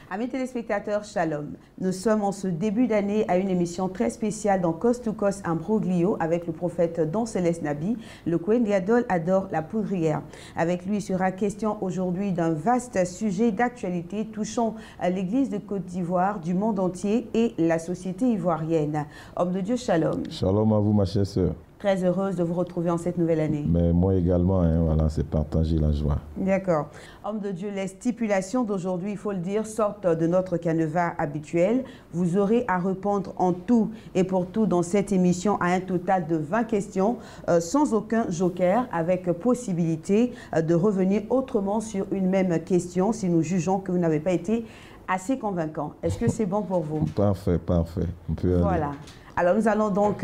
Amis téléspectateurs, shalom. Nous sommes en ce début d'année à une émission très spéciale dans Coast to Coast Imbroglio avec le prophète Don Céleste Nabi. Le Kohen Gadol adore la poudrière. Avec lui, il sera question aujourd'hui d'un vaste sujet d'actualité touchant l'Église de Côte d'Ivoire, du monde entier et la société ivoirienne. Homme de Dieu, shalom. Shalom à vous, ma chère sœur. Très heureuse de vous retrouver en cette nouvelle année. Mais moi également, hein, voilà, c'est partager la joie. D'accord. Homme de Dieu, les stipulations d'aujourd'hui, il faut le dire, sortent de notre canevas habituel. Vous aurez à répondre en tout et pour tout dans cette émission à un total de 20 questions, sans aucun joker, avec possibilité de revenir autrement sur une même question si nous jugeons que vous n'avez pas été assez convaincant. Est-ce que c'est bon pour vous? Parfait, parfait. On peut aller. Voilà. Alors, nous allons donc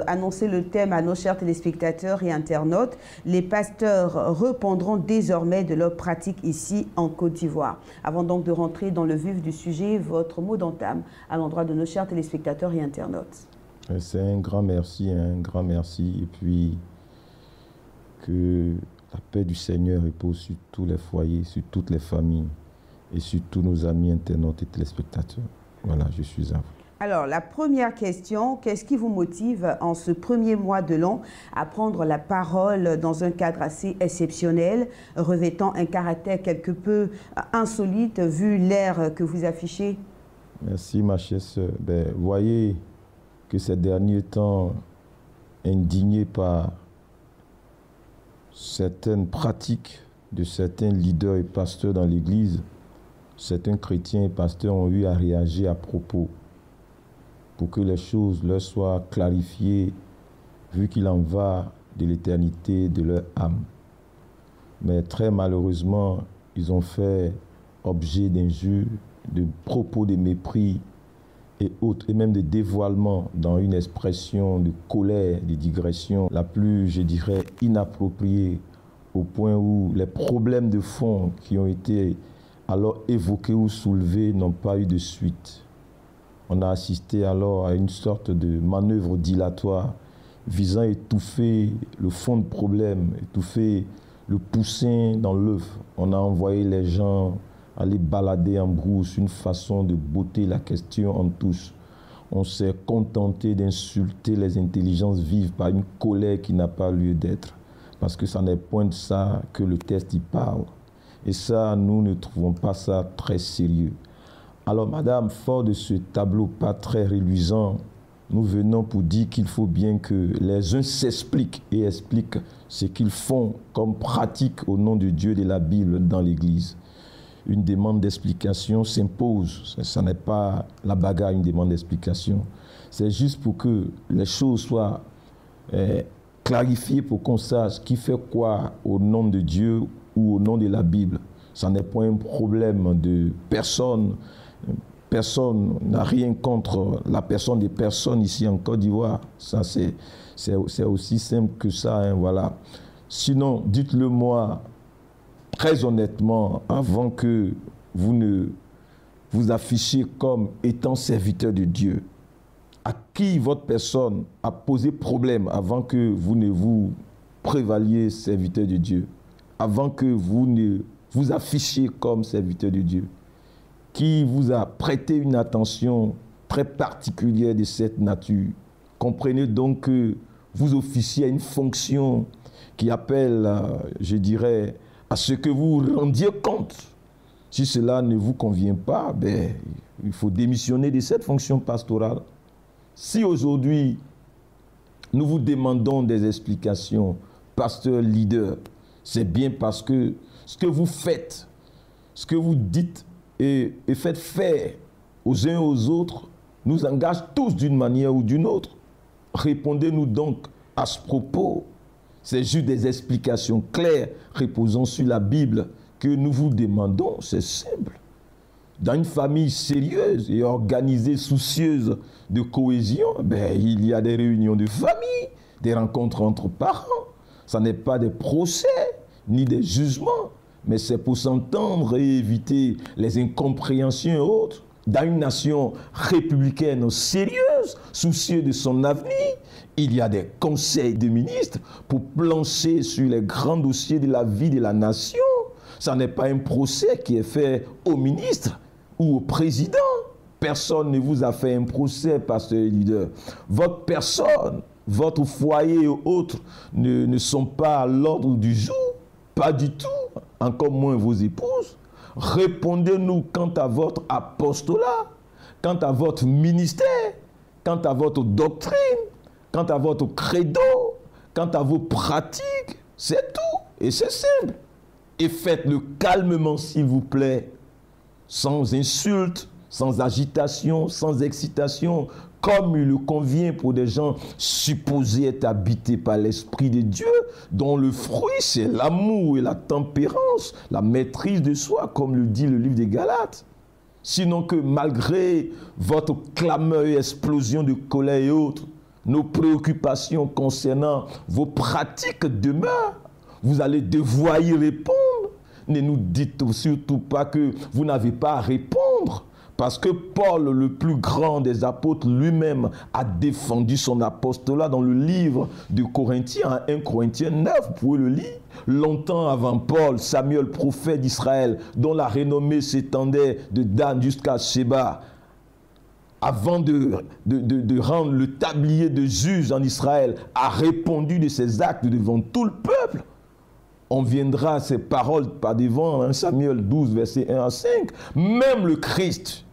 annoncer le thème à nos chers téléspectateurs et internautes. Les pasteurs répondront désormais de leur pratique ici en Côte d'Ivoire. Avant donc de rentrer dans le vif du sujet, votre mot d'entame à l'endroit de nos chers téléspectateurs et internautes. C'est un grand merci, et puis que la paix du Seigneur repose sur tous les foyers, sur toutes les familles et sur tous nos amis internautes et téléspectateurs. Voilà, je suis à vous. Alors, la première question, qu'est-ce qui vous motive en ce premier mois de l'an à prendre la parole dans un cadre assez exceptionnel, revêtant un caractère quelque peu insolite vu l'ère que vous affichez? Merci, ma chère sœur. Voyez que ces derniers temps, indignés par certaines pratiques de certains leaders et pasteurs dans l'Église, certains chrétiens et pasteurs ont eu à réagir à propos, pour que les choses leur soient clarifiées, vu qu'il en va de l'éternité de leur âme. Mais très malheureusement, ils ont fait objet d'injures, de propos de mépris et autres, et même de dévoilements dans une expression de colère, de digression la plus, je dirais, inappropriée, au point où les problèmes de fond qui ont été alors évoqués ou soulevés n'ont pas eu de suite. On a assisté alors à une sorte de manœuvre dilatoire visant à étouffer le fond de problème, étouffer le poussin dans l'œuf. On a envoyé les gens aller balader en brousse, une façon de botter la question en touche. On s'est contenté d'insulter les intelligences vives par une colère qui n'a pas lieu d'être. Parce que ça n'est point de ça que le texte y parle. Et ça, nous ne trouvons pas ça très sérieux. Alors, madame, fort de ce tableau pas très reluisant, nous venons pour dire qu'il faut bien que les uns s'expliquent et expliquent ce qu'ils font comme pratique au nom de Dieu et de la Bible dans l'Église. Une demande d'explication s'impose. Ce n'est pas la bagarre, une demande d'explication. C'est juste pour que les choses soient clarifiées pour qu'on sache qui fait quoi au nom de Dieu ou au nom de la Bible. Ça n'est pas un problème de personne. Personne n'a rien contre la personne des personnes ici en Côte d'Ivoire. Ça, c'est aussi simple que ça, hein, voilà. Sinon, dites-le moi très honnêtement, avant que vous ne vous affichiez comme étant serviteur de Dieu, à qui votre personne a posé problème avant que vous ne vous prévaliez serviteur de Dieu, avant que vous ne vous affichiez comme serviteur de Dieu, qui vous a prêté une attention très particulière de cette nature. Comprenez donc que vous officiez à une fonction qui appelle, je dirais, à ce que vous rendiez compte. Si cela ne vous convient pas, il faut démissionner de cette fonction pastorale. Si aujourd'hui, nous vous demandons des explications, pasteur, leader, c'est bien parce que ce que vous faites, ce que vous dites et faites faire aux uns et aux autres, nous engage tous d'une manière ou d'une autre. Répondez-nous donc à ce propos. C'est juste des explications claires reposant sur la Bible que nous vous demandons. C'est simple. Dans une famille sérieuse et organisée, soucieuse de cohésion, il y a des réunions de famille, des rencontres entre parents. Ce n'est pas des procès ni des jugements, mais c'est pour s'entendre et éviter les incompréhensions et autres. Dans une nation républicaine sérieuse, soucieuse de son avenir, il y a des conseils de ministres pour plancher sur les grands dossiers de la vie de la nation. Ce n'est pas un procès qui est fait au ministre ou au président. Personne ne vous a fait un procès, pasteur et leader. Votre personne, votre foyer et autres ne sont pas à l'ordre du jour. Pas du tout. Encore moins vos épouses. Répondez-nous quant à votre apostolat, quant à votre ministère, quant à votre doctrine, quant à votre credo, quant à vos pratiques. C'est tout. Et c'est simple. Et faites-le calmement, s'il vous plaît, sans insulte, sans agitation, sans excitation, comme il le convient pour des gens supposés être habités par l'Esprit de Dieu, dont le fruit, c'est l'amour et la tempérance, la maîtrise de soi, comme le dit le livre des Galates. Sinon que malgré votre clameur et explosion de colère et autres, nos préoccupations concernant vos pratiques demeurent, vous allez devoir y répondre. Ne nous dites surtout pas que vous n'avez pas à répondre. Parce que Paul, le plus grand des apôtres, lui-même a défendu son apostolat dans le livre de Corinthiens, 1 Corinthiens 9, vous pouvez le lire. Longtemps avant Paul, Samuel, prophète d'Israël, dont la renommée s'étendait de Dan jusqu'à Sheba, avant de rendre le tablier de juge en Israël, a répondu de ses actes devant tout le peuple. On viendra à ces paroles par devant, 1 Samuel 12, versets 1 à 5. Même le Christ,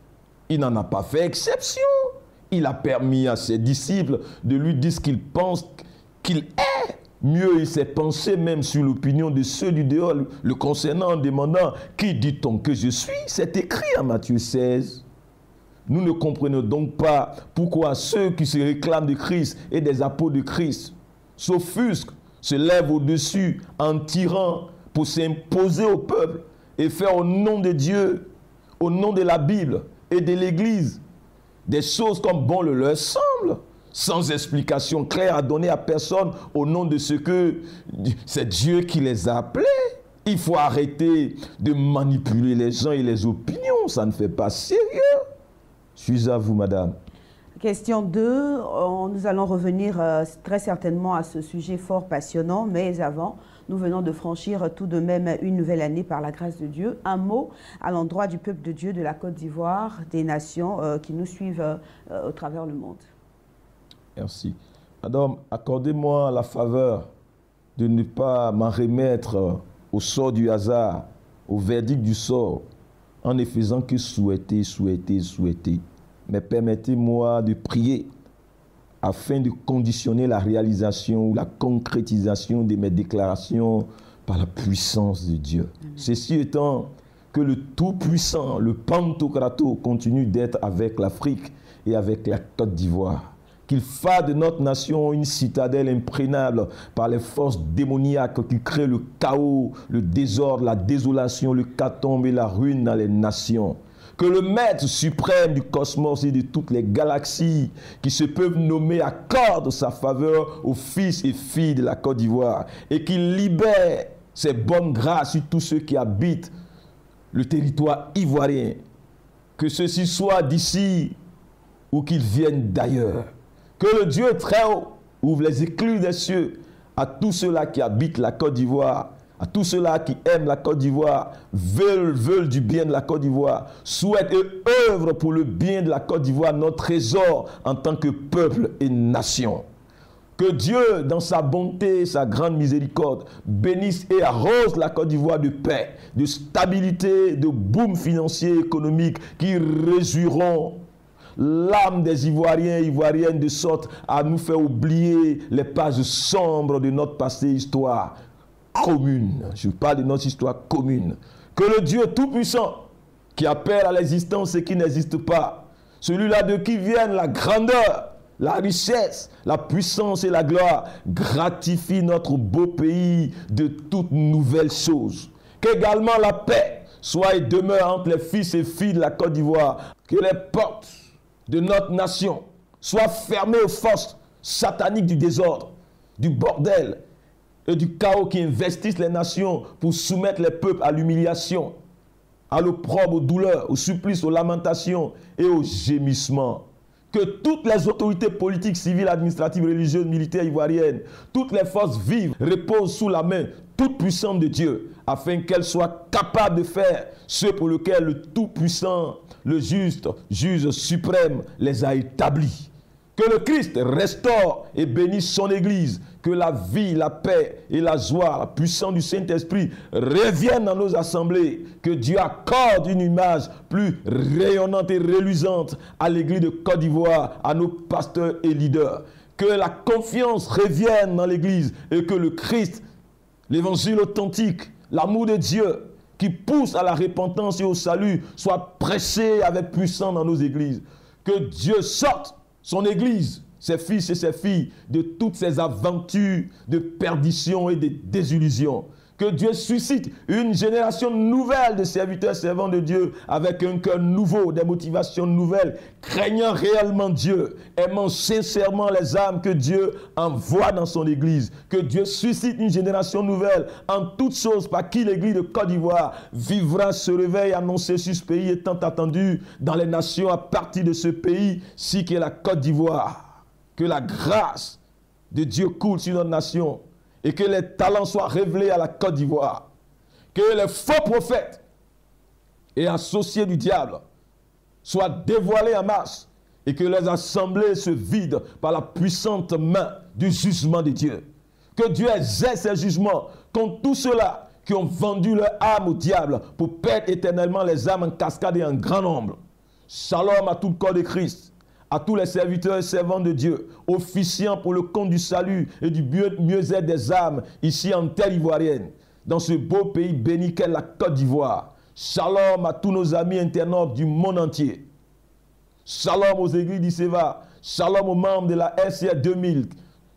il n'en a pas fait exception. Il a permis à ses disciples de lui dire ce qu'il pense qu'il est. Mieux, il s'est pensé même sur l'opinion de ceux du dehors le concernant en demandant « Qui dit-on que je suis ?» C'est écrit en Matthieu 16. Nous ne comprenons donc pas pourquoi ceux qui se réclament de Christ et des apôtres de Christ s'offusquent, se lèvent au-dessus en tirant pour s'imposer au peuple et faire au nom de Dieu, au nom de la Bible et de l'Église, des choses comme bon le leur semble, sans explication claire à donner à personne au nom de ce que c'est Dieu qui les a appelés. Il faut arrêter de manipuler les gens et les opinions, ça ne fait pas sérieux. Je suis à vous, madame. Question 2, nous allons revenir très certainement à ce sujet fort passionnant, mais avant, nous venons de franchir tout de même une nouvelle année par la grâce de Dieu. Un mot à l'endroit du peuple de Dieu, de la Côte d'Ivoire, des nations qui nous suivent au travers le monde. Merci. Madame, accordez-moi la faveur de ne pas m'en remettre au sort du hasard, au verdict du sort, en ne faisant que souhaiter. Mais permettez-moi de prier afin de conditionner la réalisation ou la concrétisation de mes déclarations par la puissance de Dieu. Amen. Ceci étant, que le Tout-Puissant, le Pantocrator, continue d'être avec l'Afrique et avec la Côte d'Ivoire. Qu'il fasse de notre nation une citadelle imprégnable par les forces démoniaques qui créent le chaos, le désordre, la désolation, le hécatombe et la ruine dans les nations. Que le maître suprême du cosmos et de toutes les galaxies qui se peuvent nommer accorde sa faveur aux fils et filles de la Côte d'Ivoire et qu'il libère ses bonnes grâces sur tous ceux qui habitent le territoire ivoirien. Que ceux-ci soient d'ici ou qu'ils viennent d'ailleurs. Que le Dieu très haut ouvre les écluses des cieux à tous ceux-là qui habitent la Côte d'Ivoire, à tous ceux-là qui aiment la Côte d'Ivoire, veulent du bien de la Côte d'Ivoire, souhaitent et œuvrent pour le bien de la Côte d'Ivoire, notre trésor en tant que peuple et nation. Que Dieu, dans sa bonté et sa grande miséricorde, bénisse et arrose la Côte d'Ivoire de paix, de stabilité, de boom financier et économique qui réjouiront l'âme des Ivoiriens et Ivoiriennes de sorte à nous faire oublier les pages sombres de notre passé histoire commune. Je parle de notre histoire commune. Que le Dieu Tout-Puissant, qui appelle à l'existence ce qui n'existe pas, celui-là de qui viennent la grandeur, la richesse, la puissance et la gloire, gratifie notre beau pays de toutes nouvelles choses. Qu'également la paix soit et demeure entre les fils et filles de la Côte d'Ivoire. Que les portes de notre nation soient fermées aux forces sataniques du désordre, du bordel et du chaos qui investissent les nations pour soumettre les peuples à l'humiliation, à l'opprobre, aux douleurs, aux supplices, aux lamentations et aux gémissements. Que toutes les autorités politiques, civiles, administratives, religieuses, militaires ivoiriennes, toutes les forces vives reposent sous la main toute puissante de Dieu, afin qu'elles soient capables de faire ce pour lequel le Tout-Puissant, le juste, juge suprême, les a établis. Que le Christ restaure et bénisse son Église. Que la vie, la paix et la joie, la puissance du Saint-Esprit reviennent dans nos assemblées. Que Dieu accorde une image plus rayonnante et reluisante à l'Église de Côte d'Ivoire, à nos pasteurs et leaders. Que la confiance revienne dans l'Église et que le Christ, l'évangile authentique, l'amour de Dieu qui pousse à la repentance et au salut soit prêché avec puissance dans nos églises. Que Dieu sorte son Église, ses fils et ses filles, de toutes ces aventures de perdition et de désillusion. Que Dieu suscite une génération nouvelle de serviteurs servants de Dieu avec un cœur nouveau, des motivations nouvelles, craignant réellement Dieu, aimant sincèrement les âmes que Dieu envoie dans son Église. Que Dieu suscite une génération nouvelle en toutes choses par qui l'Église de Côte d'Ivoire vivra ce réveil annoncé sur ce pays étant attendu dans les nations à partir de ce pays, si qu'est la Côte d'Ivoire. Que la grâce de Dieu coule sur notre nation et que les talents soient révélés à la Côte d'Ivoire. Que les faux prophètes et associés du diable soient dévoilés en masse et que les assemblées se vident par la puissante main du jugement de Dieu. Que Dieu exerce ses jugements contre tous ceux-là qui ont vendu leur âme au diable pour perdre éternellement les âmes en cascade et en grand nombre. Shalom à tout le corps de Christ, à tous les serviteurs et servants de Dieu, officiant pour le compte du salut et du mieux-être des âmes, ici en terre ivoirienne, dans ce beau pays béni qu'est la Côte d'Ivoire. Shalom à tous nos amis internautes du monde entier. Shalom aux églises d'Isseva. Shalom aux membres de la RCA 2000,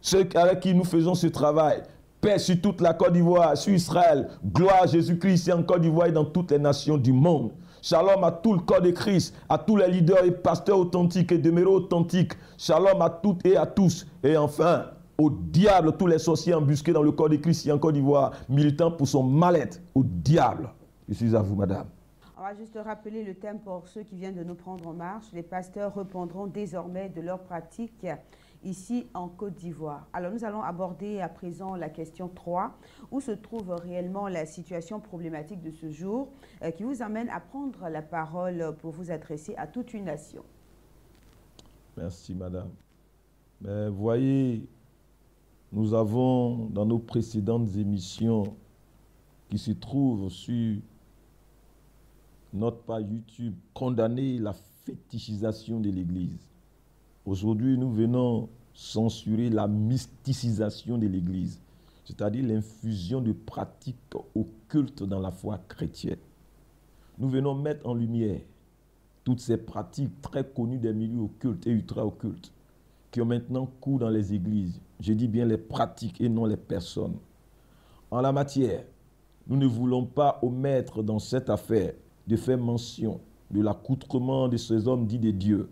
ceux avec qui nous faisons ce travail. Paix sur toute la Côte d'Ivoire, sur Israël. Gloire à Jésus-Christ ici en Côte d'Ivoire et dans toutes les nations du monde. Shalom à tout le corps de Christ, à tous les leaders et pasteurs authentiques et demeurés authentiques. Shalom à toutes et à tous. Et enfin, au diable, tous les sorciers embusqués dans le corps de Christ ici en Côte d'Ivoire, militant pour son mal-être. Au diable. Je suis à vous, madame. On va juste rappeler le thème pour ceux qui viennent de nous prendre en marche. Les pasteurs répondront désormais de leurs pratiques ici en Côte d'Ivoire. Alors nous allons aborder à présent la question 3, où se trouve réellement la situation problématique de ce jour, qui vous amène à prendre la parole pour vous adresser à toute une nation. Merci, madame. Mais voyez, nous avons dans nos précédentes émissions qui se trouvent sur notre page YouTube condamné la fétichisation de l'Église. Aujourd'hui, nous venons censurer la mysticisation de l'Église, c'est-à-dire l'infusion de pratiques occultes dans la foi chrétienne. Nous venons mettre en lumière toutes ces pratiques très connues des milieux occultes et ultra-occultes qui ont maintenant cours dans les églises. Je dis bien les pratiques et non les personnes. En la matière, nous ne voulons pas omettre dans cette affaire de faire mention de l'accoutrement de ces hommes dits de Dieu,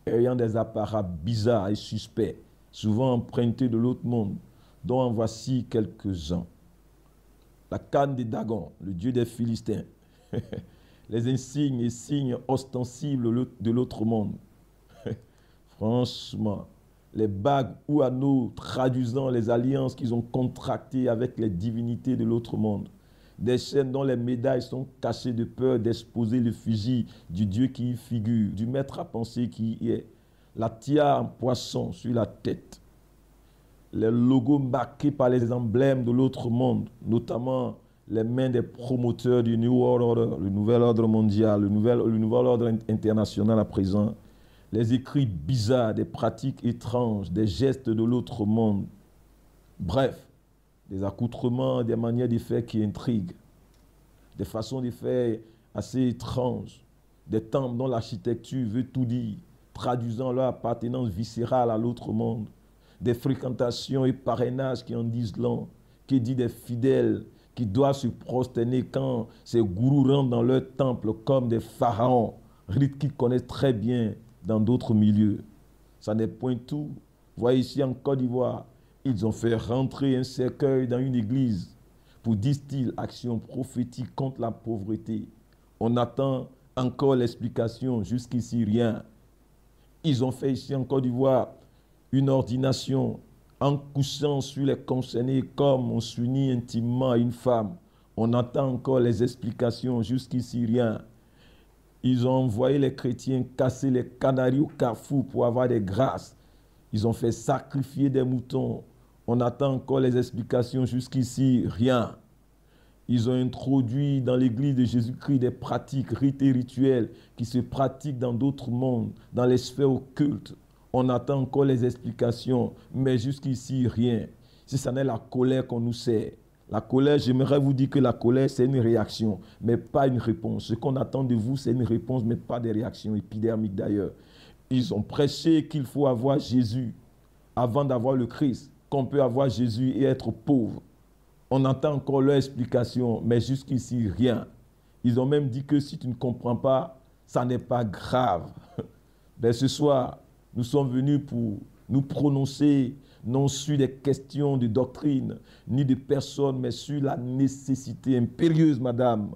ayant des apparats bizarres et suspects, souvent empruntés de l'autre monde, dont en voici quelques-uns. La canne de Dagon, le dieu des Philistins, les insignes et signes ostensibles de l'autre monde. Franchement, les bagues ou anneaux traduisant les alliances qu'ils ont contractées avec les divinités de l'autre monde. Des chaînes dont les médailles sont cachées de peur d'exposer l'effigie du Dieu qui y figure, du maître à penser qui y est. La tiare en poisson sur la tête. Les logos marqués par les emblèmes de l'autre monde, notamment les mains des promoteurs du New World Order, le nouvel ordre mondial, le nouvel ordre international à présent. Les écrits bizarres, des pratiques étranges, des gestes de l'autre monde. Bref, des accoutrements, des manières de faire qui intriguent, des façons de faire assez étranges, des temples dont l'architecture veut tout dire, traduisant leur appartenance viscérale à l'autre monde, des fréquentations et parrainages qui en disent long, qui dit des fidèles qui doivent se prosterner quand ces gourous rentrent dans leur temple comme des pharaons, rite qu'ils connaissent très bien dans d'autres milieux. Ça n'est point tout. Voyez ici en Côte d'Ivoire, ils ont fait rentrer un cercueil dans une église pour, disent-ils, action prophétique contre la pauvreté. On attend encore l'explication, jusqu'ici rien. Ils ont fait ici en Côte d'Ivoire une ordination en couchant sur les concernés comme on s'unit intimement à une femme. On attend encore les explications, jusqu'ici rien. Ils ont envoyé les chrétiens casser les canaris au carrefour pour avoir des grâces. Ils ont fait sacrifier des moutons. On attend encore les explications, jusqu'ici rien. Ils ont introduit dans l'église de Jésus-Christ des pratiques, rites et rituels qui se pratiquent dans d'autres mondes, dans les sphères occultes. On attend encore les explications, mais jusqu'ici, rien. Si ça n'est la colère qu'on nous sert. La colère, j'aimerais vous dire que la colère, c'est une réaction, mais pas une réponse. Ce qu'on attend de vous, c'est une réponse, mais pas des réactions épidermiques d'ailleurs. Ils ont prêché qu'il faut avoir Jésus avant d'avoir le Christ, qu'on peut avoir Jésus et être pauvre. On entend encore leur explication, mais jusqu'ici, rien. Ils ont même dit que si tu ne comprends pas, ça n'est pas grave. Ben, ce soir, nous sommes venus pour nous prononcer, non sur des questions de doctrine, ni de personnes, mais sur la nécessité impérieuse, madame,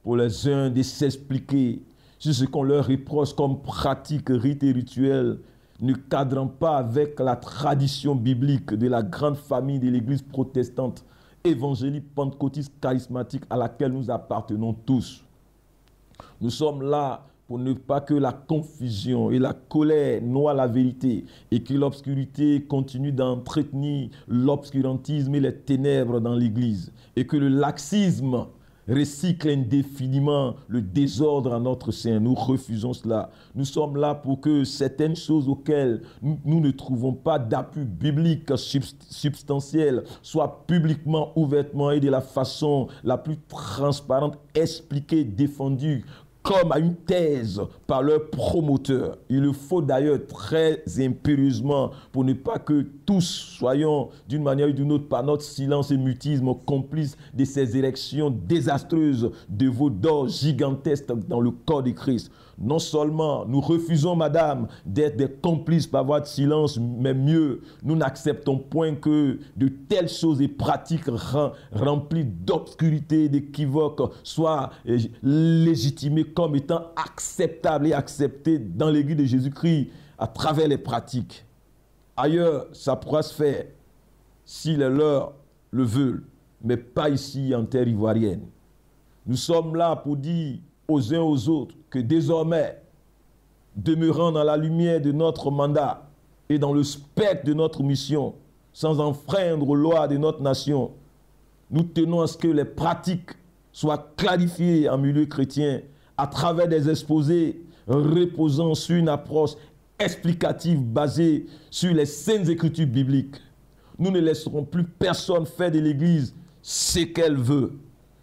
pour les uns de s'expliquer sur ce qu'on leur reproche comme pratique, rite et rituel, ne cadrant pas avec la tradition biblique de la grande famille de l'Église protestante, évangélique, pentecôtiste, charismatique, à laquelle nous appartenons tous. Nous sommes là pour ne pas que la confusion et la colère noient la vérité et que l'obscurité continue d'entretenir l'obscurantisme et les ténèbres dans l'Église et que le laxisme recycle indéfiniment le désordre en notre sein. Nous refusons cela. Nous sommes là pour que certaines choses auxquelles nous ne trouvons pas d'appui biblique substantiel soient publiquement, ouvertement et de la façon la plus transparente expliquées, défendues, comme à une thèse par leur promoteur. Il le faut d'ailleurs très impérieusement pour ne pas que tous soyons d'une manière ou d'une autre par notre silence et mutisme complices de ces érections désastreuses de veaux d'or gigantesques dans le corps de Christ. Non seulement nous refusons, madame, d'être des complices par voie de silence, mais mieux, nous n'acceptons point que de telles choses et pratiques remplies d'obscurité et d'équivoques soient légitimées comme étant acceptables et acceptées dans l'Église de Jésus-Christ à travers les pratiques. Ailleurs, ça pourra se faire si les leurs le veulent, mais pas ici en terre ivoirienne. Nous sommes là pour dire aux uns aux autres que désormais, demeurant dans la lumière de notre mandat et dans le spectre de notre mission, sans enfreindre aux lois de notre nation, nous tenons à ce que les pratiques soient clarifiées en milieu chrétien à travers des exposés reposant sur une approche explicative basée sur les saintes écritures bibliques. Nous ne laisserons plus personne faire de l'Église ce qu'elle veut.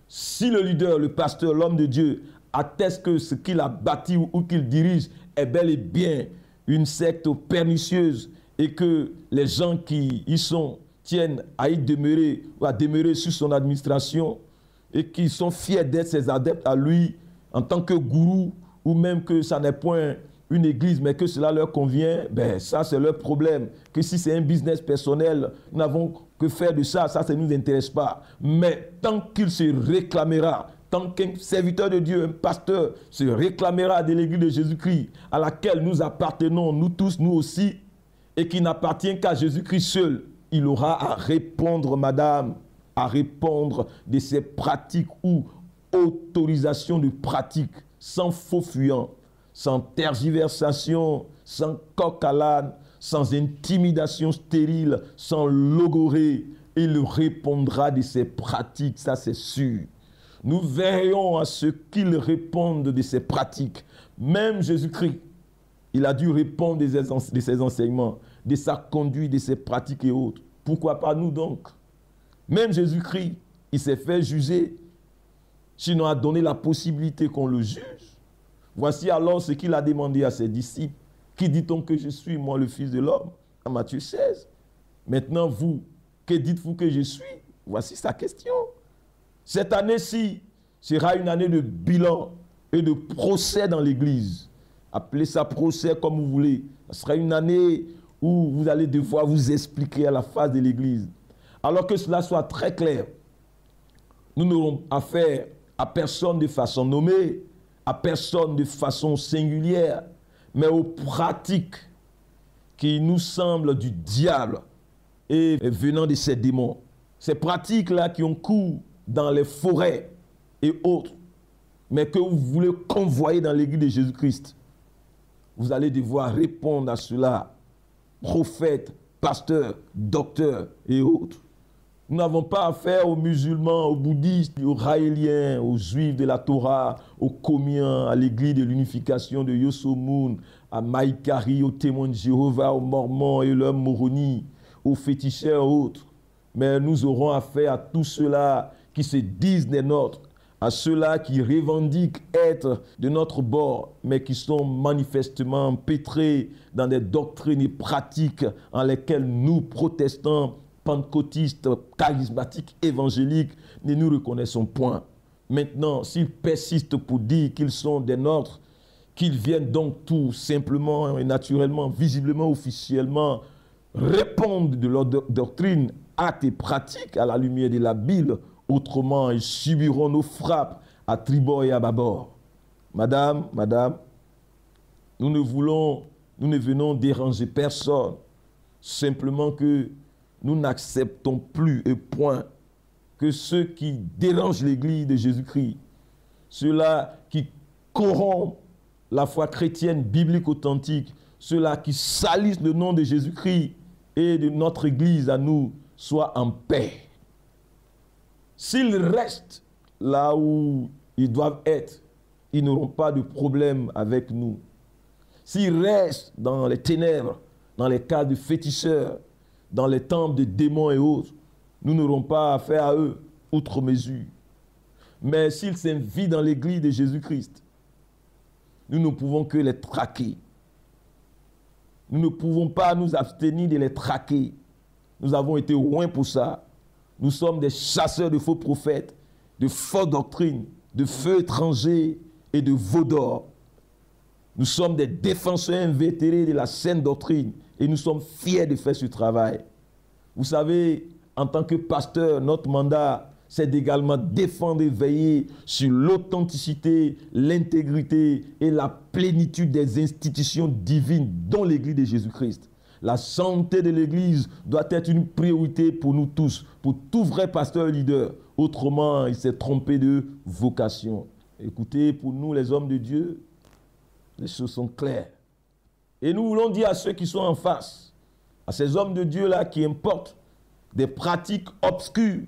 Si le leader, le pasteur, l'homme de Dieu atteste que ce qu'il a bâti ou qu'il dirige est bel et bien une secte pernicieuse et que les gens qui y sont tiennent à y demeurer ou à demeurer sur son administration et qui sont fiers d'être ses adeptes à lui en tant que gourou, ou même que ça n'est point une église mais que cela leur convient, ben ça c'est leur problème. Que si c'est un business personnel, nous n'avons que faire de ça, ça ne nous intéresse pas. Mais tant qu'il se réclamera, tant qu'un serviteur de Dieu, un pasteur se réclamera de l'église de Jésus-Christ à laquelle nous appartenons, nous tous, nous aussi, et qui n'appartient qu'à Jésus-Christ seul, il aura à répondre, madame, à répondre de ces pratiques ou autorisations de pratiques sans faux fuyant, sans tergiversation, sans coq à l'âne, sans intimidation stérile, sans logorée. Il répondra de ces pratiques, ça c'est sûr. Nous veillons à ce qu'il réponde de ces pratiques. Même Jésus-Christ, il a dû répondre de ses enseignements, de sa conduite, de ses pratiques et autres. Pourquoi pas nous donc? Même Jésus-Christ, il s'est fait juger, sinon a donné la possibilité qu'on le juge. Voici alors ce qu'il a demandé à ses disciples. Qui dit-on que je suis, moi, le Fils de l'homme? À Matthieu 16. Maintenant, vous, que dites-vous que je suis? Voici sa question. Cette année-ci sera une année de bilan et de procès dans l'Église. Appelez ça procès comme vous voulez. Ce sera une année où vous allez devoir vous expliquer à la face de l'Église. Alors que cela soit très clair, nous n'aurons affaire à personne de façon nommée, à personne de façon singulière, mais aux pratiques qui nous semblent du diable et venant de ces démons. Ces pratiques-là qui ont cours dans les forêts et autres, mais que vous voulez convoyer dans l'église de Jésus-Christ. Vous allez devoir répondre à cela, prophètes, pasteurs, docteurs et autres. Nous n'avons pas affaire aux musulmans, aux bouddhistes, aux raéliens, aux juifs de la Torah, aux comiens, à l'église de l'unification de Yosomoun, à Maïkari, aux témoins de Jéhovah, aux mormons et leurs moroni, aux féticheurs et autres. Mais nous aurons affaire à tous ceux-là qui se disent des nôtres, à ceux-là qui revendiquent être de notre bord, mais qui sont manifestement empêtrés dans des doctrines et pratiques en lesquelles nous, protestants, pentecôtistes, charismatiques, évangéliques, ne nous reconnaissons point. Maintenant, s'ils persistent pour dire qu'ils sont des nôtres, qu'ils viennent donc tout simplement et naturellement, visiblement, officiellement, répondre de leur doctrine, actes et pratiques à la lumière de la Bible. Autrement, ils subiront nos frappes à tribord et à bâbord. Madame, nous ne venons déranger personne. Simplement que nous n'acceptons plus et point que ceux qui dérangent l'Église de Jésus-Christ, ceux-là qui corrompent la foi chrétienne biblique authentique, ceux-là qui salissent le nom de Jésus-Christ et de notre Église à nous, soient en paix. S'ils restent là où ils doivent être, ils n'auront pas de problème avec nous. S'ils restent dans les ténèbres, dans les cas de féticheurs, dans les temples de démons et autres, nous n'aurons pas affaire à eux, outre mesure. Mais s'ils s'invitent dans l'église de Jésus-Christ, nous ne pouvons que les traquer. Nous ne pouvons pas nous abstenir de les traquer. Nous avons été loin pour ça. Nous sommes des chasseurs de faux prophètes, de fausses doctrines, de feux étrangers et de veaux d'or. Nous sommes des défenseurs invétérés de la saine doctrine et nous sommes fiers de faire ce travail. Vous savez, en tant que pasteur, notre mandat, c'est également défendre et veiller sur l'authenticité, l'intégrité et la plénitude des institutions divines dont l'Église de Jésus-Christ. La santé de l'Église doit être une priorité pour nous tous, pour tout vrai pasteur et leader. Autrement, il s'est trompé de vocation. Écoutez, pour nous les hommes de Dieu, les choses sont claires. Et nous voulons dire à ceux qui sont en face, à ces hommes de Dieu-là qui importent des pratiques obscures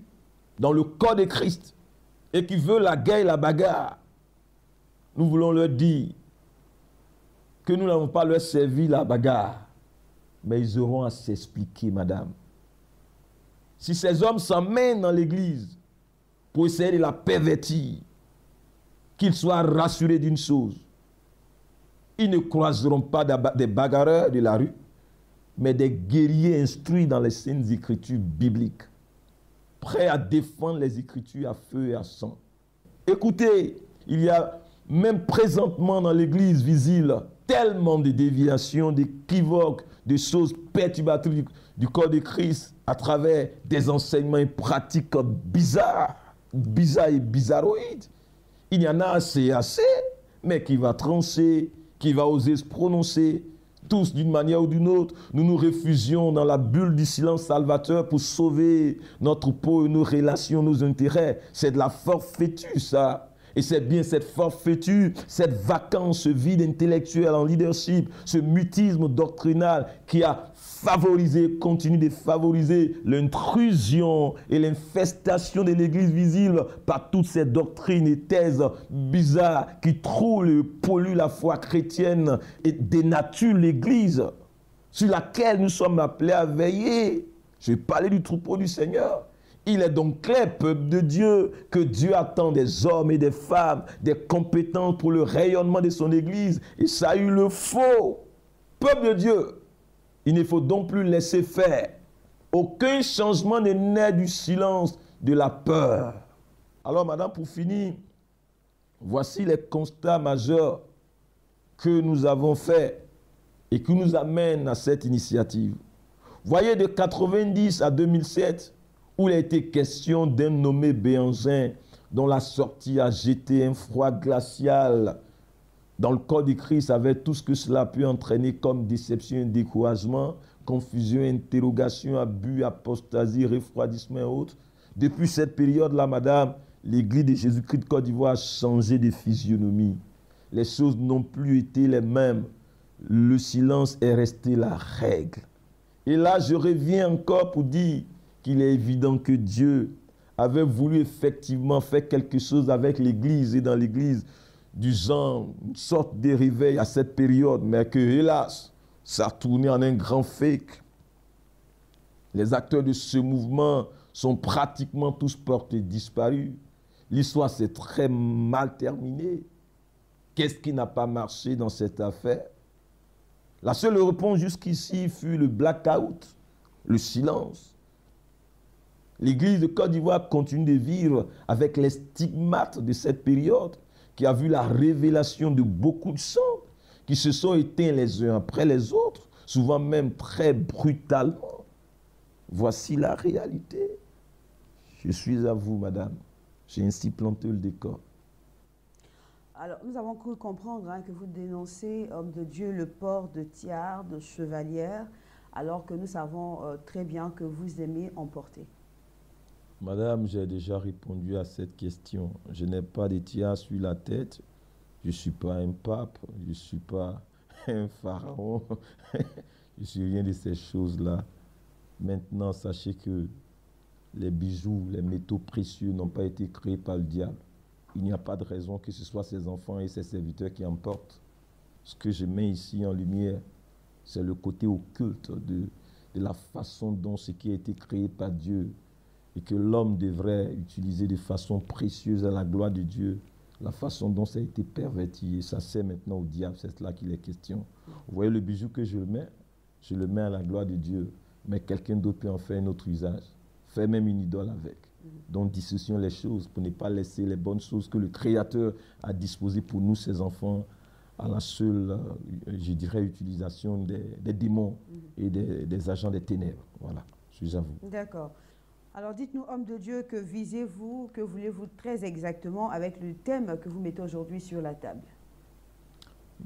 dans le corps de Christ et qui veulent la guerre et la bagarre, nous voulons leur dire que nous n'avons pas leur servi la bagarre, mais ils auront à s'expliquer, madame. Si ces hommes s'emmènent dans l'église pour essayer de la pervertir, qu'ils soient rassurés d'une chose, ils ne croiseront pas des bagarreurs de la rue, mais des guerriers instruits dans les saintes écritures bibliques, prêts à défendre les écritures à feu et à sang. Écoutez, il y a même présentement dans l'église visible tellement de déviations, d'équivoques, de choses perturbatrices du corps de Christ à travers des enseignements et pratiques bizarres et bizarroïdes. Il y en a assez, mais qui va trancher, qui va oser se prononcer. Tous, d'une manière ou d'une autre, nous nous réfugions dans la bulle du silence salvateur pour sauver notre peau, nos relations, nos intérêts. C'est de la forfaiture, ça. Et c'est bien cette forfaiture, cette vacance, ce vide intellectuel en leadership, ce mutisme doctrinal qui a favorisé, continue de favoriser l'intrusion et l'infestation de l'Église visible par toutes ces doctrines et thèses bizarres qui troublent et polluent la foi chrétienne et dénaturent l'Église sur laquelle nous sommes appelés à veiller. Je vais parler du troupeau du Seigneur. Il est donc clair, peuple de Dieu, que Dieu attend des hommes et des femmes, des compétences pour le rayonnement de son Église. Et ça, il le faut. Peuple de Dieu, il ne faut donc plus laisser faire. Aucun changement n'est né du silence, de la peur. Alors, madame, pour finir, voici les constats majeurs que nous avons faits et qui nous amènent à cette initiative. Voyez, de 90 à 2007, où il a été question d'un nommé Béhanzin, dont la sortie a jeté un froid glacial dans le corps du Christ, avec tout ce que cela peut entraîner comme déception et découragement, confusion, interrogation, abus, apostasie, refroidissement et autres. Depuis cette période-là, madame, l'Église de Jésus-Christ de Côte d'Ivoire a changé de physionomie. Les choses n'ont plus été les mêmes. Le silence est resté la règle. Et là, je reviens encore pour dire qu'il est évident que Dieu avait voulu effectivement faire quelque chose avec l'Église et dans l'Église du genre, une sorte de réveil à cette période, mais que, hélas, ça a tourné en un grand fake. Les acteurs de ce mouvement sont pratiquement tous portés disparus. L'histoire s'est très mal terminée. Qu'est-ce qui n'a pas marché dans cette affaire? La seule réponse jusqu'ici fut le blackout, le silence. L'Église de Côte d'Ivoire continue de vivre avec les stigmates de cette période qui a vu la révélation de beaucoup de sang qui se sont éteints les uns après les autres, souvent même très brutalement. Voici la réalité. Je suis à vous, madame. J'ai ainsi planté le décor. Alors, nous avons cru comprendre que vous dénoncez, homme de Dieu, le port de tiares, de chevalières, alors que nous savons très bien que vous aimez en porter. Madame, j'ai déjà répondu à cette question. Je n'ai pas de tiares sur la tête. Je ne suis pas un pape. Je ne suis pas un pharaon. Je ne suis rien de ces choses-là. Maintenant, sachez que les bijoux, les métaux précieux n'ont pas été créés par le diable. Il n'y a pas de raison que ce soit ses enfants et ses serviteurs qui en portent. Ce que je mets ici en lumière, c'est le côté occulte de la façon dont ce qui a été créé par Dieu et que l'homme devrait utiliser de façon précieuse à la gloire de Dieu, la façon dont ça a été perverti, et ça sert maintenant au diable, c'est cela qu'il est question. Vous voyez le bijou que je le mets à la gloire de Dieu, mais quelqu'un d'autre peut en faire un autre usage, faire même une idole avec. Donc dissocions les choses pour ne pas laisser les bonnes choses que le Créateur a disposées pour nous, ses enfants, à la seule, je dirais, utilisation des démons et des agents des ténèbres. Voilà, je suis à vous. D'accord. Alors dites-nous, homme de Dieu, que visez-vous, que voulez-vous très exactement avec le thème que vous mettez aujourd'hui sur la table?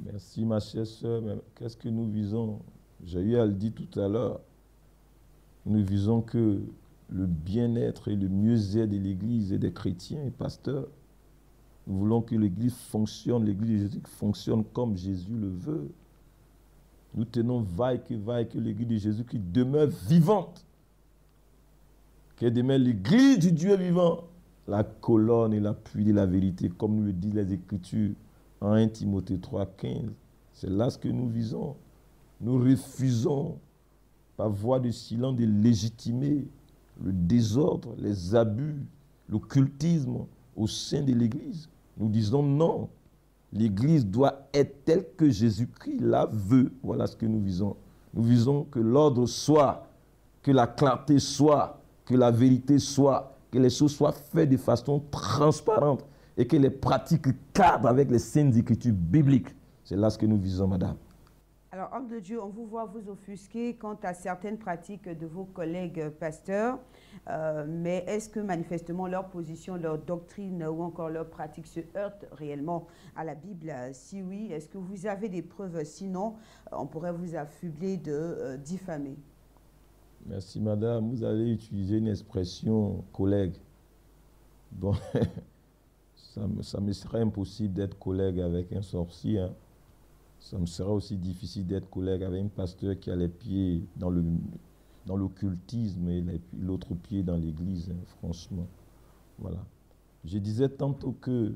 Merci ma chère sœur, mais qu'est-ce que nous visons? J'ai eu à le dire tout à l'heure. Nous visons que le bien-être et le mieux-être de l'Église et des chrétiens et pasteurs. Nous voulons que l'Église fonctionne, l'Église de Jésus fonctionne comme Jésus le veut. Nous tenons vaille que l'Église de Jésus qui demeure vivante. Qu'elle demeure l'Église du Dieu vivant, la colonne et l'appui de la vérité, comme nous le disent les Écritures en 1 Timothée 3,15. C'est là ce que nous visons. Nous refusons, par voie de silence, de légitimer le désordre, les abus, l'occultisme au sein de l'Église. Nous disons non. L'Église doit être telle que Jésus-Christ la veut. Voilà ce que nous visons. Nous visons que l'ordre soit, que la clarté soit, que la vérité soit, que les choses soient faites de façon transparente et que les pratiques cadrent avec les saintes écritures bibliques. C'est là ce que nous visons, madame. Alors, homme de Dieu, on vous voit vous offusquer quant à certaines pratiques de vos collègues pasteurs, mais est-ce que manifestement leur position, leur doctrine ou encore leur pratique se heurtent réellement à la Bible? Si oui, est-ce que vous avez des preuves? Sinon, on pourrait vous affubler de diffamer. Merci madame, vous allez utiliser une expression collègue. Bon, ça me serait impossible d'être collègue avec un sorcier, hein. Ça me serait aussi difficile d'être collègue avec un pasteur qui a les pieds dans l'occultisme et l'autre pied dans l'église, hein, franchement. Voilà. Je disais tantôt que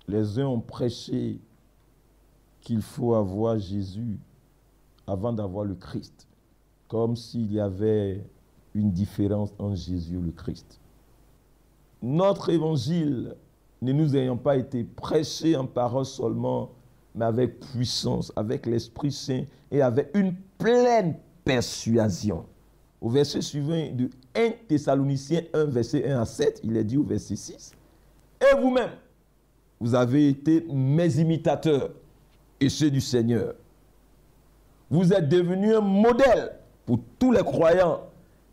les uns ont prêché qu'il faut avoir Jésus avant d'avoir le Christ, comme s'il y avait une différence entre Jésus et le Christ. Notre évangile, ne nous ayant pas été prêché en parole seulement, mais avec puissance, avec l'Esprit Saint et avec une pleine persuasion. Au verset suivant de 1 Thessaloniciens 1, verset 1 à 7, il est dit au verset 6, « Et vous-même, vous avez été mes imitateurs et ceux du Seigneur. Vous êtes devenus un modèle pour tous les croyants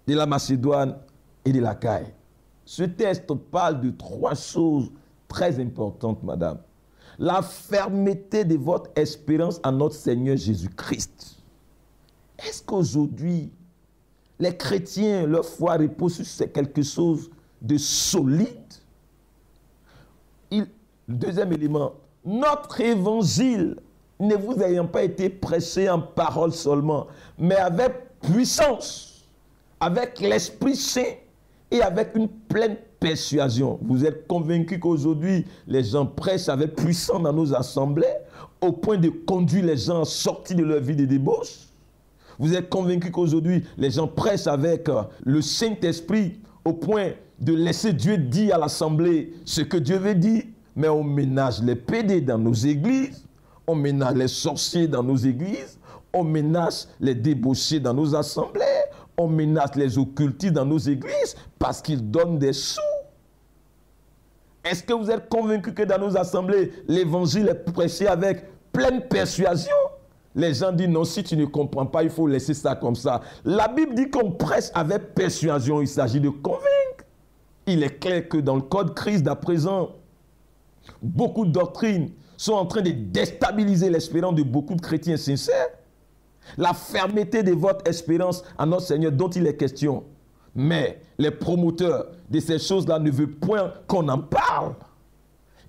de la Macédoine et de l'Achaïe. » Ce texte parle de 3 choses très importantes, madame. La fermeté de votre espérance en notre Seigneur Jésus-Christ. Est-ce qu'aujourd'hui, les chrétiens, leur foi repose sur quelque chose de solide? Le deuxième élément, notre évangile ne vous ayant pas été prêché en parole seulement, mais avec puissance, avec l'Esprit Saint et avec une pleine persuasion. Vous êtes convaincus qu'aujourd'hui, les gens prêchent avec puissance dans nos assemblées, au point de conduire les gens sortis de leur vie de débauche. Vous êtes convaincus qu'aujourd'hui, les gens prêchent avec le Saint-Esprit, au point de laisser Dieu dire à l'assemblée ce que Dieu veut dire. Mais on ménage les pédés dans nos églises, on ménage les sorciers dans nos églises, on ménage les débauchés dans nos assemblées, on ménage les occultistes dans nos églises parce qu'ils donnent des sous. Est-ce que vous êtes convaincus que dans nos assemblées, l'évangile est prêché avec pleine persuasion? Les gens disent non, si tu ne comprends pas, il faut laisser ça comme ça. La Bible dit qu'on prêche avec persuasion, il s'agit de convaincre. Il est clair que dans le code Christ d'à présent, beaucoup de doctrines sont en train de déstabiliser l'espérance de beaucoup de chrétiens sincères. La fermeté de votre espérance en notre Seigneur dont il est question. Mais les promoteurs de ces choses-là ne veulent point qu'on en parle.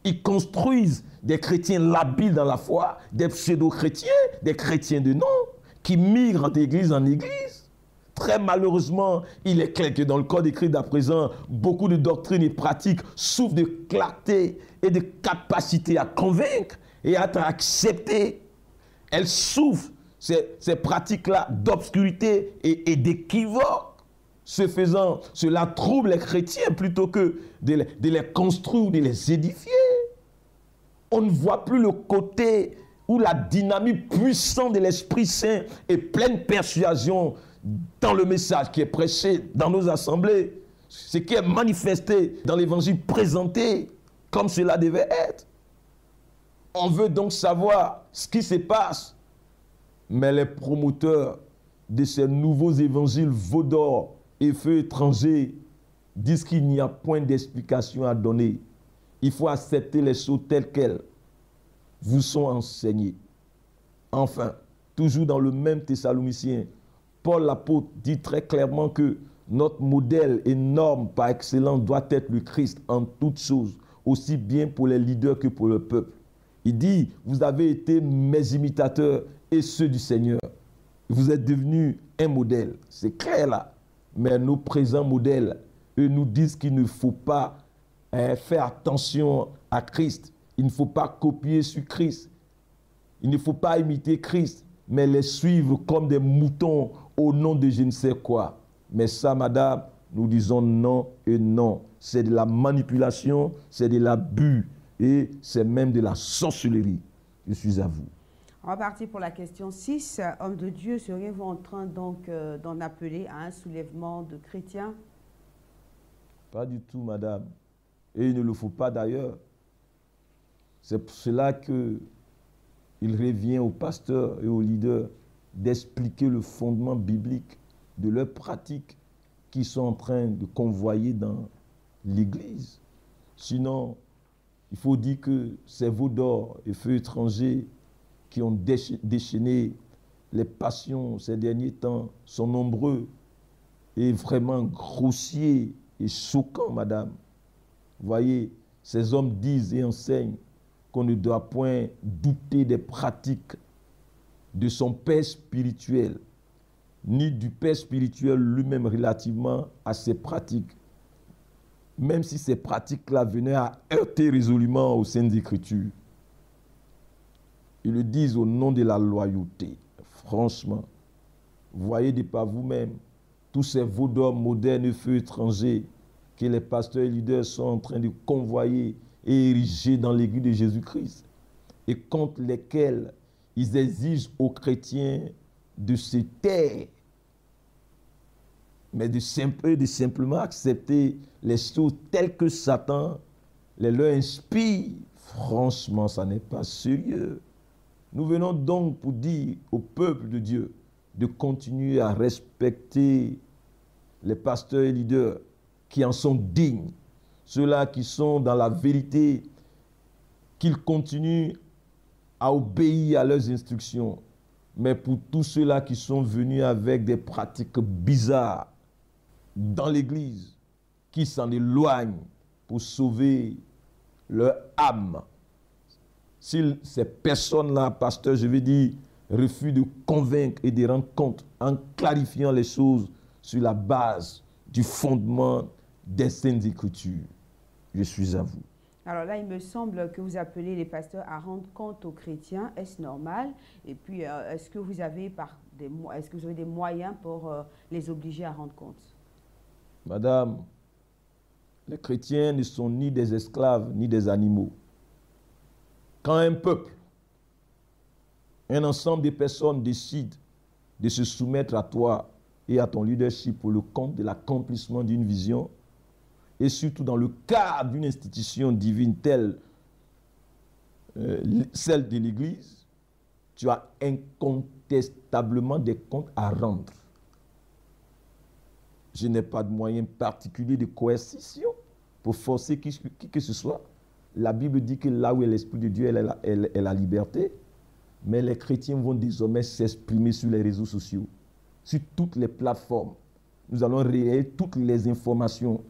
Ils construisent des chrétiens labiles dans la foi, des pseudo-chrétiens, des chrétiens de nom, qui migrent d'église en église. Très malheureusement, il est clair que dans le code écrit d'à présent, beaucoup de doctrines et pratiques souffrent de clarté et de capacité à convaincre et à être acceptées. Elles souffrent, ces pratiques-là, d'obscurité et d'équivoque. Ce faisant, cela trouble les chrétiens plutôt que de les construire ou de les édifier. On ne voit plus le côté où la dynamique puissante de l'Esprit Saint est pleine persuasion dans le message qui est prêché dans nos assemblées, ce qui est manifesté dans l'évangile présenté comme cela devait être. On veut donc savoir ce qui se passe, mais les promoteurs de ces nouveaux évangiles vaudors et feux étrangers disent qu'il n'y a point d'explication à donner. Il faut accepter les choses telles qu'elles vous sont enseignées. Enfin, toujours dans le même Thessalonicien, Paul l'apôtre dit très clairement que notre modèle et norme par excellence doit être le Christ en toutes choses, aussi bien pour les leaders que pour le peuple. Il dit, vous avez été mes imitateurs et ceux du Seigneur. Vous êtes devenus un modèle. C'est clair là. Mais nos présents modèles, eux nous disent qu'il ne faut pas faire attention à Christ. Il ne faut pas copier sur Christ. Il ne faut pas imiter Christ, mais les suivre comme des moutons au nom de je ne sais quoi. Mais ça, madame, nous disons non et non. C'est de la manipulation, c'est de l'abus et c'est même de la sorcellerie. Je suis à vous. On va partir pour la question 6. Homme de Dieu, seriez-vous en train donc d'en appeler à un soulèvement de chrétiens? Pas du tout, madame. Et il ne le faut pas d'ailleurs. C'est pour cela qu'il revient aux pasteurs et aux leaders d'expliquer le fondement biblique de leurs pratiques qu'ils sont en train de convoyer dans l'Église. Sinon, il faut dire que ces veaux d'or et feux étrangers qui ont déchaîné les passions ces derniers temps sont nombreux et vraiment grossiers et choquants, madame. Vous voyez, ces hommes disent et enseignent qu'on ne doit point douter des pratiques de son père spirituel, ni du père spirituel lui-même relativement à ses pratiques, même si ces pratiques-là venaient à heurter résolument aux Saintes Écritures. Ils le disent au nom de la loyauté. Franchement, voyez de par vous-même tous ces veaux d'or modernes et feux étrangers que les pasteurs et leaders sont en train de convoyer et ériger dans l'Église de Jésus-Christ, et contre lesquels ils exigent aux chrétiens de se taire. mais de simplement accepter les choses telles que Satan les leur inspire. Franchement, ça n'est pas sérieux. Nous venons donc pour dire au peuple de Dieu de continuer à respecter les pasteurs et leaders qui en sont dignes, ceux-là qui sont dans la vérité, qu'ils continuent à obéir à leurs instructions. Mais pour tous ceux-là qui sont venus avec des pratiques bizarres dans l'Église, qui s'en éloignent pour sauver leur âme, si ces personnes-là, pasteur, je veux dire, refusent de convaincre et de rendre compte en clarifiant les choses sur la base du fondement des Saintes Écritures, je suis à vous. Alors là, il me semble que vous appelez les pasteurs à rendre compte aux chrétiens. Est-ce normal? Et puis, est-ce que vous avez des moyens pour les obliger à rendre compte? Madame, les chrétiens ne sont ni des esclaves ni des animaux. Quand un peuple, un ensemble de personnes décide de se soumettre à toi et à ton leadership pour le compte de l'accomplissement d'une vision, et surtout dans le cadre d'une institution divine telle celle de l'Église, tu as incontestablement des comptes à rendre. Je n'ai pas de moyen particulier de coercition pour forcer qui que ce soit. La Bible dit que là où est l'Esprit de Dieu, elle est la liberté. Mais les chrétiens vont désormais s'exprimer sur les réseaux sociaux, sur toutes les plateformes. Nous allons relayer toutes les informations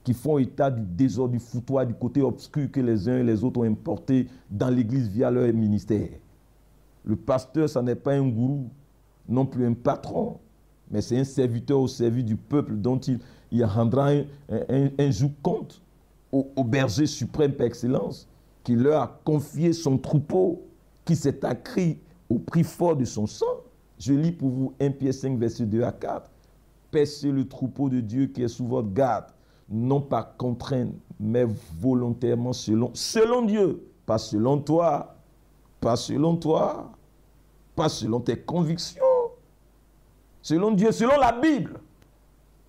qui font état du désordre, du foutoir, du côté obscur que les uns et les autres ont importé dans l'Église via leur ministère. Le pasteur, ça n'est pas un gourou, non plus un patron, mais c'est un serviteur au service du peuple dont il rendra un jour compte au berger suprême par excellence, qui leur a confié son troupeau, qui s'est accru au prix fort de son sang. Je lis pour vous 1 Pierre 5, verset 2 à 4. Paissez le troupeau de Dieu qui est sous votre garde, non pas contrainte, mais volontairement selon Dieu, pas selon toi, pas selon toi, pas selon tes convictions, selon Dieu, selon la Bible,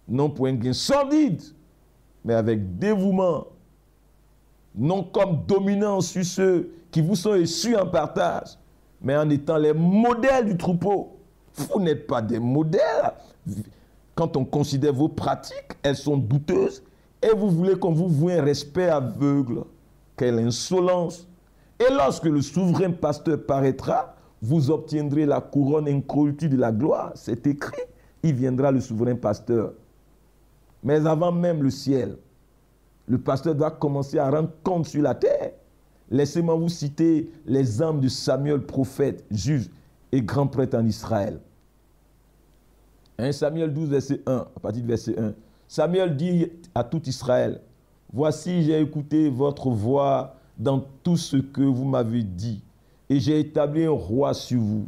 non pour un gain sordide, mais avec dévouement, non comme dominant sur ceux qui vous sont issus en partage, mais en étant les modèles du troupeau. Vous n'êtes pas des modèles. Quand on considère vos pratiques, elles sont douteuses, et vous voulez qu'on vous voie un respect aveugle. Quelle insolence! Et lorsque le souverain pasteur paraîtra, vous obtiendrez la couronne incorruptible de la gloire. C'est écrit, il viendra le souverain pasteur. Mais avant même le ciel, le pasteur doit commencer à rendre compte sur la terre. Laissez-moi vous citer les âmes de Samuel, prophète, juge et grand prêtre en Israël. 1 Samuel 12, verset 1, à partir du verset 1. Samuel dit à tout Israël, « Voici, j'ai écouté votre voix dans tout ce que vous m'avez dit, et j'ai établi un roi sur vous.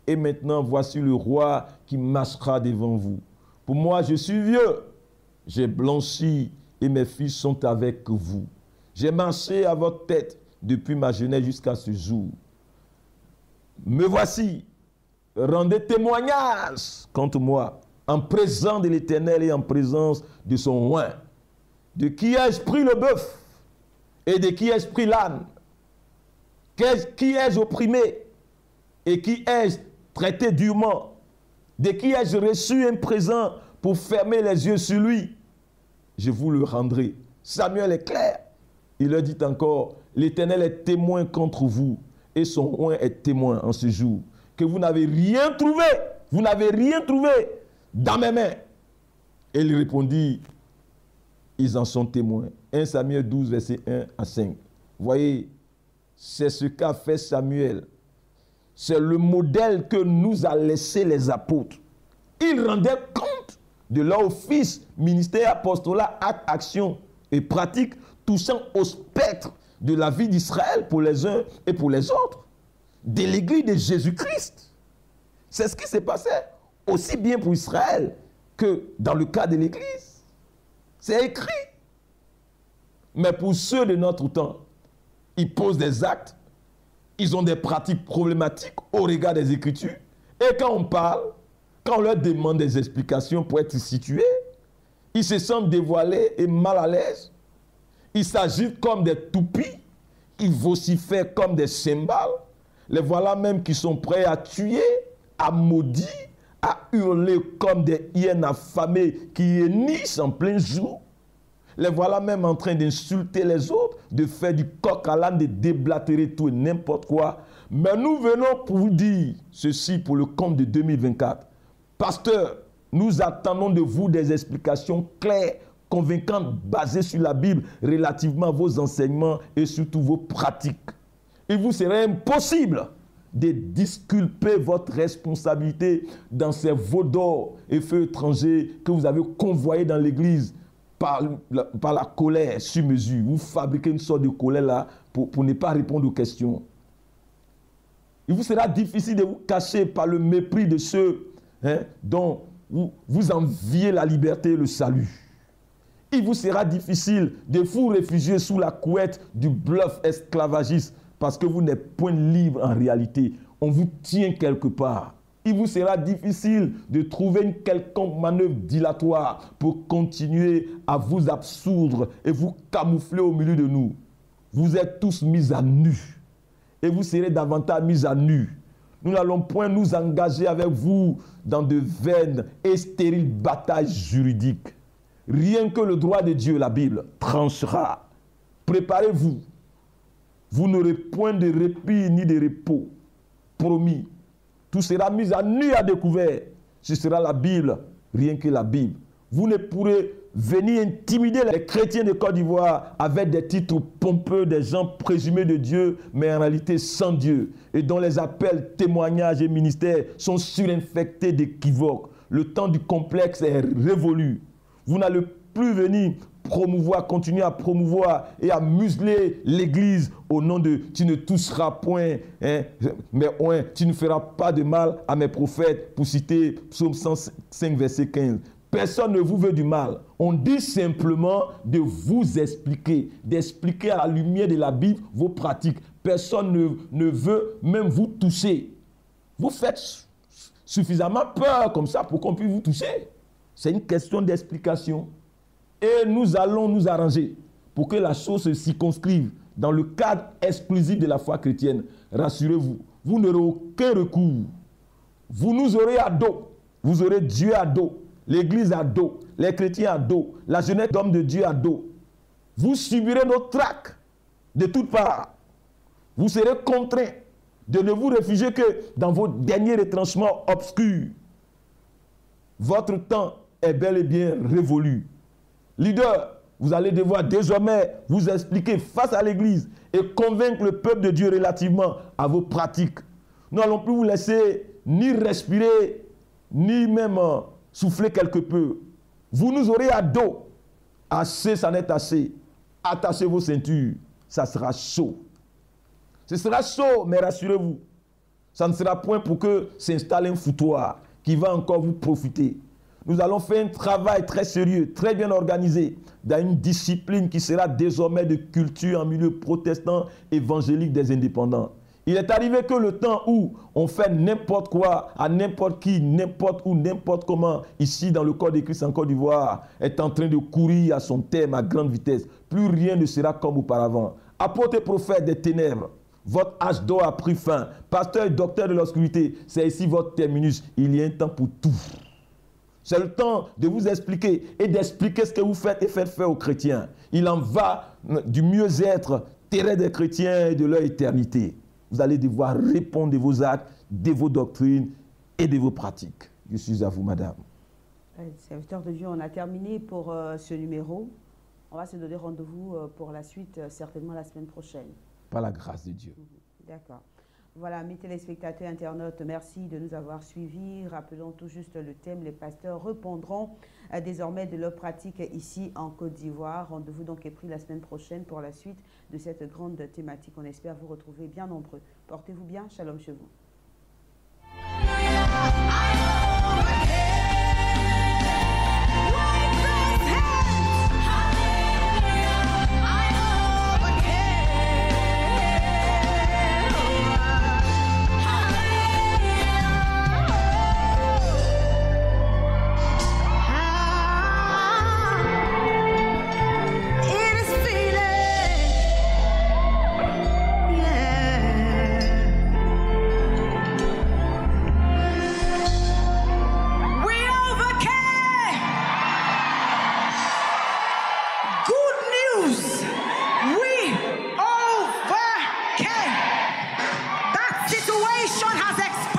Et maintenant, voici le roi qui marchera devant vous. Pour moi, je suis vieux, j'ai blanchi, et mes fils sont avec vous. J'ai marché à votre tête depuis ma jeunesse jusqu'à ce jour. Me voici, rendez témoignage contre moi, en présence de l'Éternel et en présence de son oint. De qui ai-je pris le bœuf et de qui ai-je pris l'âne? Qui ai-je opprimé et qui ai-je traité durement? De qui ai-je reçu un présent pour fermer les yeux sur lui? Je vous le rendrai. Samuel est clair. Il leur dit encore, l'Éternel est témoin contre vous et son oint est témoin en ce jour, que vous n'avez rien trouvé, vous n'avez rien trouvé dans mes mains. Et il répondit, ils en sont témoins. 1 Samuel 12, verset 1 à 5. Voyez, c'est ce qu'a fait Samuel. C'est le modèle que nous a laissé les apôtres. Ils rendaient compte de leur office, ministère, apostolat, acte, action et pratique touchant au spectre de la vie d'Israël pour les uns et pour les autres. De l'église de Jésus-Christ. C'est ce qui s'est passé aussi bien pour Israël que dans le cas de l'église. C'est écrit. Mais pour ceux de notre temps, ils posent des actes, ils ont des pratiques problématiques au regard des Écritures. Et quand on parle, quand on leur demande des explications pour être situés, Ils se sentent dévoilés et mal à l'aise. Ils s'agitent comme des toupies. Ils vocifèrent comme des cymbales. Les voilà même qui sont prêts à tuer, à maudire, à hurler comme des hyènes affamées qui hennissent en plein jour. Les voilà même en train d'insulter les autres, de faire du coq à l'âne, de déblatérer tout et n'importe quoi. Mais nous venons pour vous dire ceci pour le compte de 2024. Pasteur, nous attendons de vous des explications claires, convaincantes, basées sur la Bible, relativement à vos enseignements et surtout vos pratiques. Il vous serait impossible de disculper votre responsabilité dans ces veaux d'or et feux étrangers que vous avez convoyés dans l'Église par la colère sur mesure. Vous fabriquez une sorte de colère là pour ne pas répondre aux questions. Il vous sera difficile de vous cacher par le mépris de ceux dont vous enviez la liberté et le salut. Il vous sera difficile de vous réfugier sous la couette du bluff esclavagiste parce que vous n'êtes point libre en réalité. On vous tient quelque part. Il vous sera difficile de trouver une quelconque manœuvre dilatoire pour continuer à vous absoudre et vous camoufler au milieu de nous. Vous êtes tous mis à nu. Et vous serez davantage mis à nu. Nous n'allons point nous engager avec vous dans de vaines et stériles batailles juridiques. Rien que le droit de Dieu, la Bible, tranchera. Préparez-vous. Vous n'aurez point de répit ni de repos. Promis. Tout sera mis à nu à découvert. Ce sera la Bible, rien que la Bible. Vous ne pourrez venir intimider les chrétiens de Côte d'Ivoire avec des titres pompeux, des gens présumés de Dieu, mais en réalité sans Dieu, et dont les appels, témoignages et ministères sont surinfectés d'équivoques. Le temps du complexe est révolu. Vous n'allez plus venir continuer à promouvoir et à museler l'Église au nom de « tu ne toucheras point, mais tu ne feras pas de mal à mes prophètes » pour citer Psaume 105, verset 15. Personne ne vous veut du mal. On dit simplement de vous expliquer, d'expliquer à la lumière de la Bible vos pratiques. Personne ne veut même vous toucher. Vous faites suffisamment peur comme ça pour qu'on puisse vous toucher. C'est une question d'explication. Et nous allons nous arranger pour que la chose se circonscrive dans le cadre exclusif de la foi chrétienne. Rassurez-vous, vous n'aurez aucun recours. Vous nous aurez à dos. Vous aurez Dieu à dos. L'Église à dos, les chrétiens à dos, la jeunesse d'hommes de Dieu à dos. Vous subirez nos traques de toutes parts. Vous serez contraints de ne vous réfugier que dans vos derniers retranchements obscurs. Votre temps est bel et bien révolu. Leader, vous allez devoir désormais vous expliquer face à l'Église et convaincre le peuple de Dieu relativement à vos pratiques. Nous n'allons plus vous laisser ni respirer, ni même soufflez quelque peu. Vous nous aurez à dos. Assez, ça n'est assez. Attachez vos ceintures. Ça sera chaud. Ce sera chaud, mais rassurez-vous. Ça ne sera point pour que s'installe un foutoir qui va encore vous profiter. Nous allons faire un travail très sérieux, très bien organisé, dans une discipline qui sera désormais de culture en milieu protestant évangélique des indépendants. Il est arrivé que le temps où on fait n'importe quoi, à n'importe qui, n'importe où, n'importe comment, ici dans le corps de Christ en Côte d'Ivoire, est en train de courir à son terme à grande vitesse. Plus rien ne sera comme auparavant. Apôtre et prophète des ténèbres, votre âge d'or a pris fin. Pasteur et docteur de l'obscurité, c'est ici votre terminus. Il y a un temps pour tout. C'est le temps de vous expliquer et d'expliquer ce que vous faites et faites faire aux chrétiens. Il en va du mieux-être terrestre des chrétiens et de leur éternité. Vous allez devoir répondre de vos actes, de vos doctrines et de vos pratiques. Je suis à vous, madame. Serviteur de Dieu, on a terminé pour ce numéro. On va se donner rendez-vous pour la suite, certainement la semaine prochaine. Par la grâce de Dieu. D'accord. Voilà, mes téléspectateurs, internautes, merci de nous avoir suivis. Rappelons tout juste le thème, les pasteurs répondront désormais de leur pratique ici en Côte d'Ivoire. Rendez-vous donc est pris la semaine prochaine pour la suite de cette grande thématique. On espère vous retrouver bien nombreux. Portez-vous bien, shalom chez vous. situation has expired.